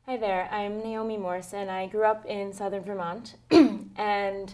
Hi there, I'm Naomi Morse, and I grew up in southern Vermont. And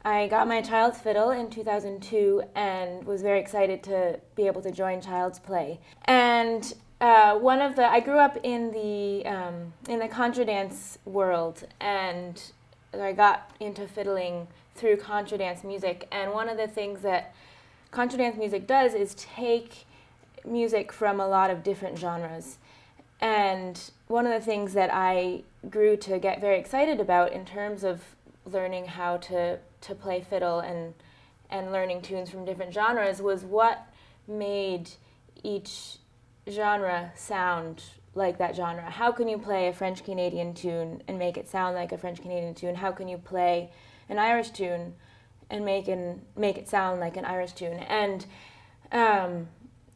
I got my child's fiddle in 2002 and was very excited to be able to join Childsplay. And I grew up in the contra dance world, and I got into fiddling through contra dance music. And one of the things that contra dance music does is take music from a lot of different genres. And one of the things that I grew to get very excited about in terms of learning how to play fiddle and learning tunes from different genres was what made each genre sound like that genre. How can you play a French Canadian tune and make it sound like a French Canadian tune? How can you play an Irish tune and make it sound like an Irish tune? And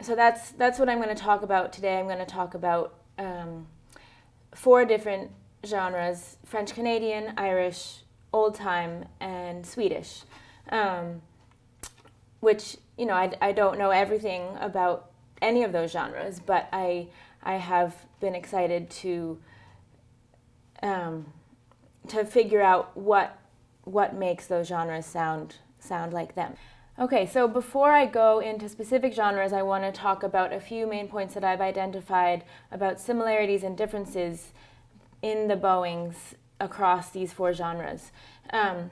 so that's what I'm going to talk about today. I'm going to talk about 4 different genres: French Canadian, Irish, old time, and Swedish. Which, I don't know everything about any of those genres, but I have been excited to figure out what makes those genres sound like them. Okay, so before I go into specific genres, I want to talk about a few main points that I've identified about similarities and differences in the bowings across these 4 genres.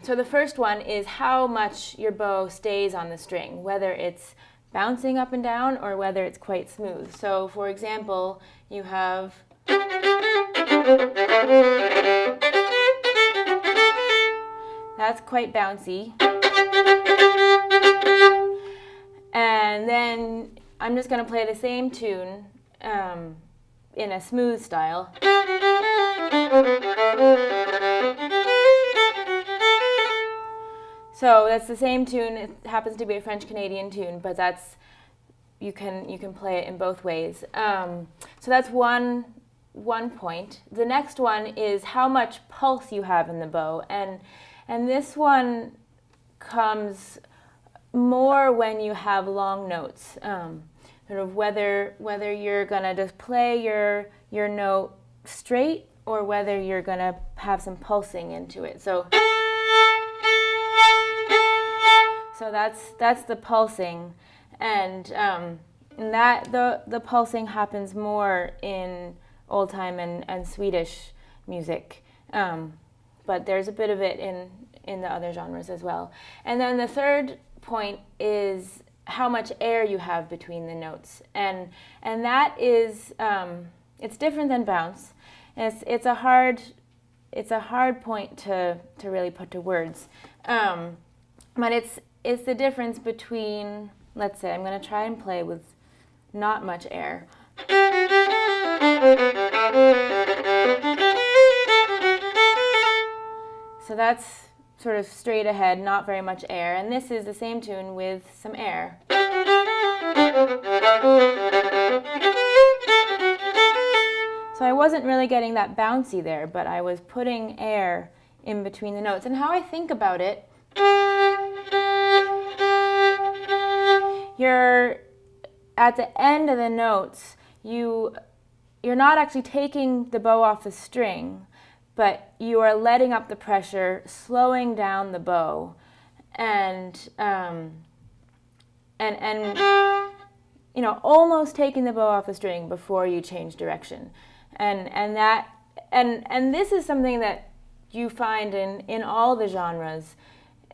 So the first one is how much your bow stays on the string, whether it's bouncing up and down or whether it's quite smooth. So for example, you have that's quite bouncy. And then I'm just going to play the same tune in a smooth style. So that's the same tune. It happens to be a French Canadian tune, but you can play it in both ways. So that's one point. The next one is how much pulse you have in the bow, and this one comes more when you have long notes, sort of whether you're gonna just play your note straight or whether you're gonna have some pulsing into it. So that's the pulsing, and that the pulsing happens more in old time and Swedish music, but there's a bit of it in the other genres as well. And then the third point is how much air you have between the notes, and that is it's different than bounce. It's a hard point to really put to words, but it's the difference between, let's say I'm going to try and play with not much air. So that's sort of straight ahead, not very much air. And this is the same tune with some air. So I wasn't really getting that bouncy there, but I was putting air in between the notes. And how I think about it, you're at the end of the notes, you're not actually taking the bow off the string, but you are letting up the pressure, slowing down the bow, and almost taking the bow off the string before you change direction, and this is something that you find in all the genres,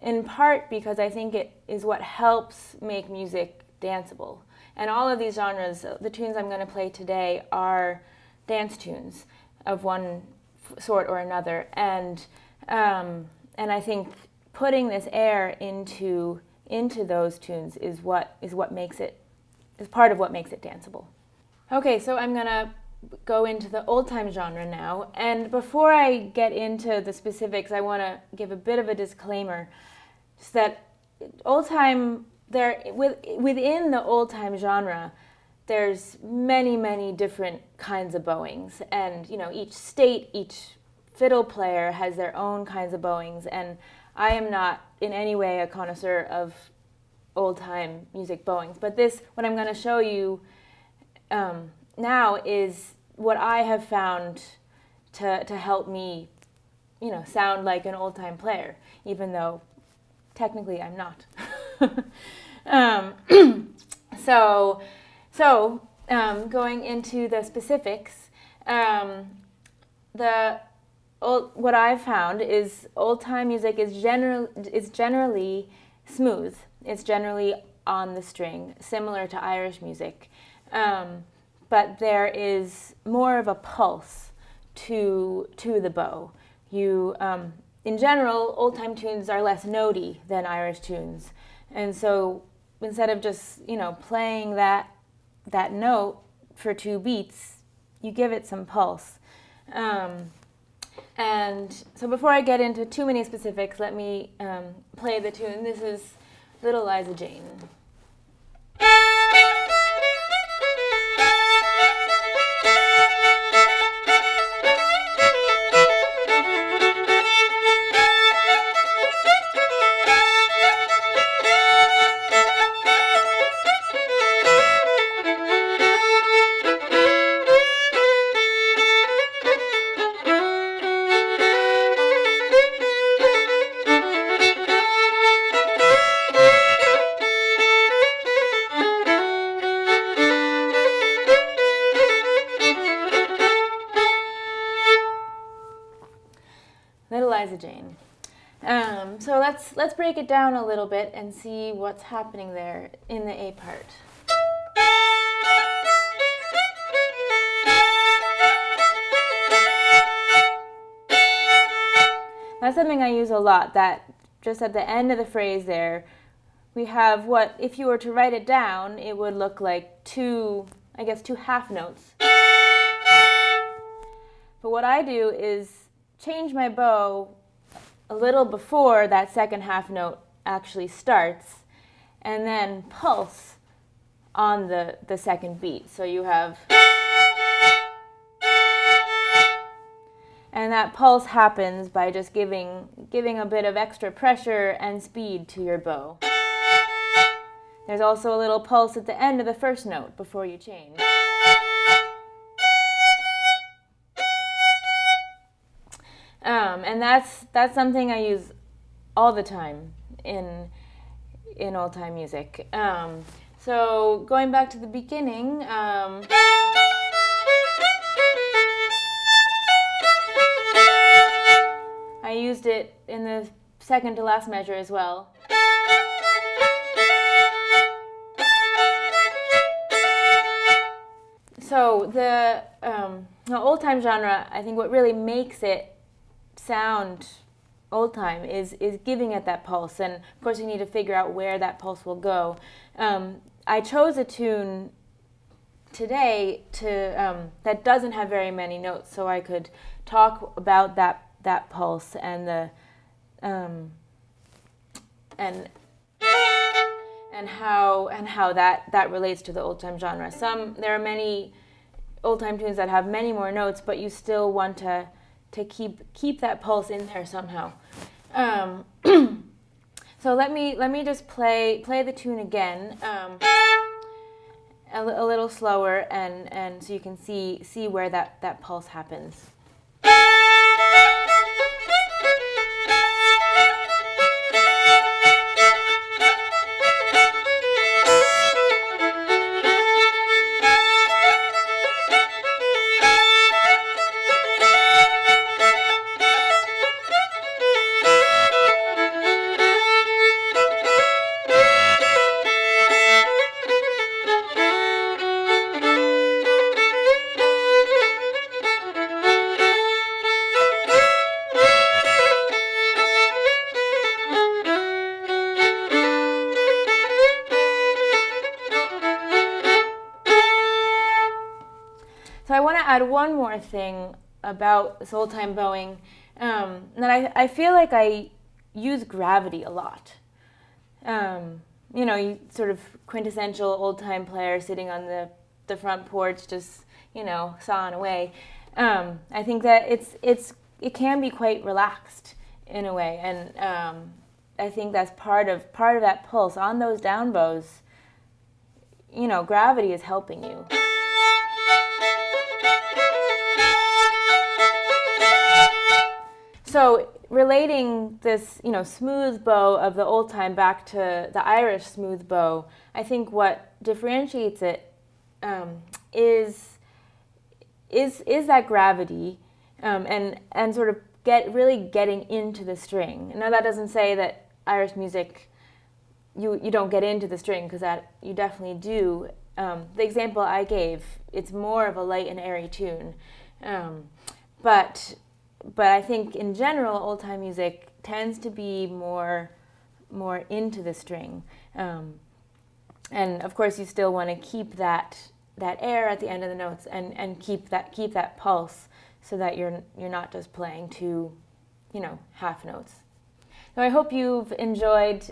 in part because I think it is what helps make music danceable. And all of these genres, the tunes I'm going to play today, are dance tunes of one sort or another, and I think putting this air into those tunes is part of what makes it danceable. Okay, so I'm gonna go into the old time genre now, and before I get into the specifics, I want to give a bit of a disclaimer, just that old time within the old time genre, there's many different kinds of bowings, and each state, each fiddle player has their own kinds of bowings, and I am not in any way a connoisseur of old time music bowings, but what I'm going to show you now is what I have found to help me, sound like an old-time player, even though technically I'm not. So going into the specifics, what I've found is old-time music is generally smooth. It's generally on the string, similar to Irish music. But there is more of a pulse to the bow. In general, old-time tunes are less notey than Irish tunes. And so instead of just, playing that note for 2 beats, you give it some pulse. And so before I get into too many specifics, let me play the tune. This is Little Liza Jane. Little Liza Jane. So let's break it down a little bit and see what's happening there in the A part. That's something I use a lot, that just at the end of the phrase there, we have what, if you were to write it down, it would look like two half notes. But what I do is change my bow a little before that second half note actually starts, and then pulse on the second beat. So you have, and that pulse happens by just giving a bit of extra pressure and speed to your bow. There's also a little pulse at the end of the first note before you change. And that's something I use all the time in old-time music. So going back to the beginning, I used it in the second to last measure as well. So the old-time genre, I think what really makes it sound old-time is giving it that pulse, and of course you need to figure out where that pulse will go. I chose a tune today that doesn't have very many notes, so I could talk about that pulse and the and how that relates to the old-time genre. There are many old-time tunes that have many more notes, but you still want to keep that pulse in there somehow. So let me just play the tune again, a little slower, and so you can see where that pulse happens. So I want to add one more thing about this old-time bowing, that I feel like I use gravity a lot. You sort of quintessential old-time player sitting on the front porch, just sawing away. I think that it can be quite relaxed in a way, and I think that's part of that pulse on those down bows. Gravity is helping you. So relating this, smooth bow of the old time back to the Irish smooth bow, I think what differentiates it is that gravity and sort of really getting into the string. Now that doesn't say that Irish music you don't get into the string, because that you definitely do. The example I gave, it's more of a light and airy tune, but I think in general old time music tends to be more into the string, and of course you still want to keep that air at the end of the notes and keep that pulse, so that you're not just playing two half notes. So I hope you've enjoyed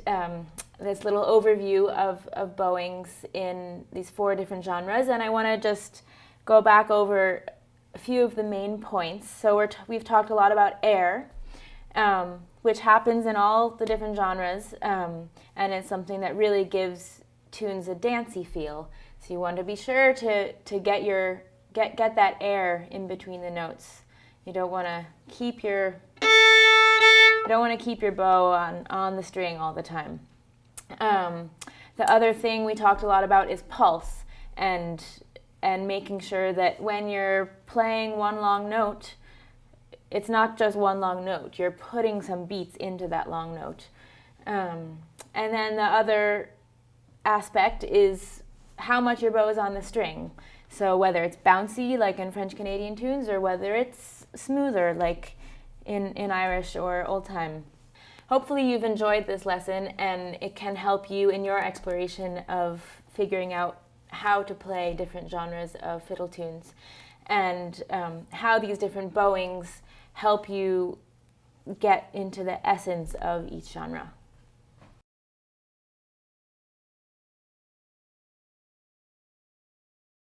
this little overview of bowings in these 4 different genres, and I want to just go back over a few of the main points. So we've talked a lot about air, which happens in all the different genres, and it's something that really gives tunes a dancey feel. So you want to be sure to get that air in between the notes. You don't want to keep your bow on the string all the time. The other thing we talked a lot about is pulse, and making sure that when you're playing one long note, it's not just one long note. You're putting some beats into that long note. And then the other aspect is how much your bow is on the string. So whether it's bouncy, like in French Canadian tunes, or whether it's smoother, like in Irish or old time. Hopefully you've enjoyed this lesson, and it can help you in your exploration of figuring out how to play different genres of fiddle tunes, and how these different bowings help you get into the essence of each genre.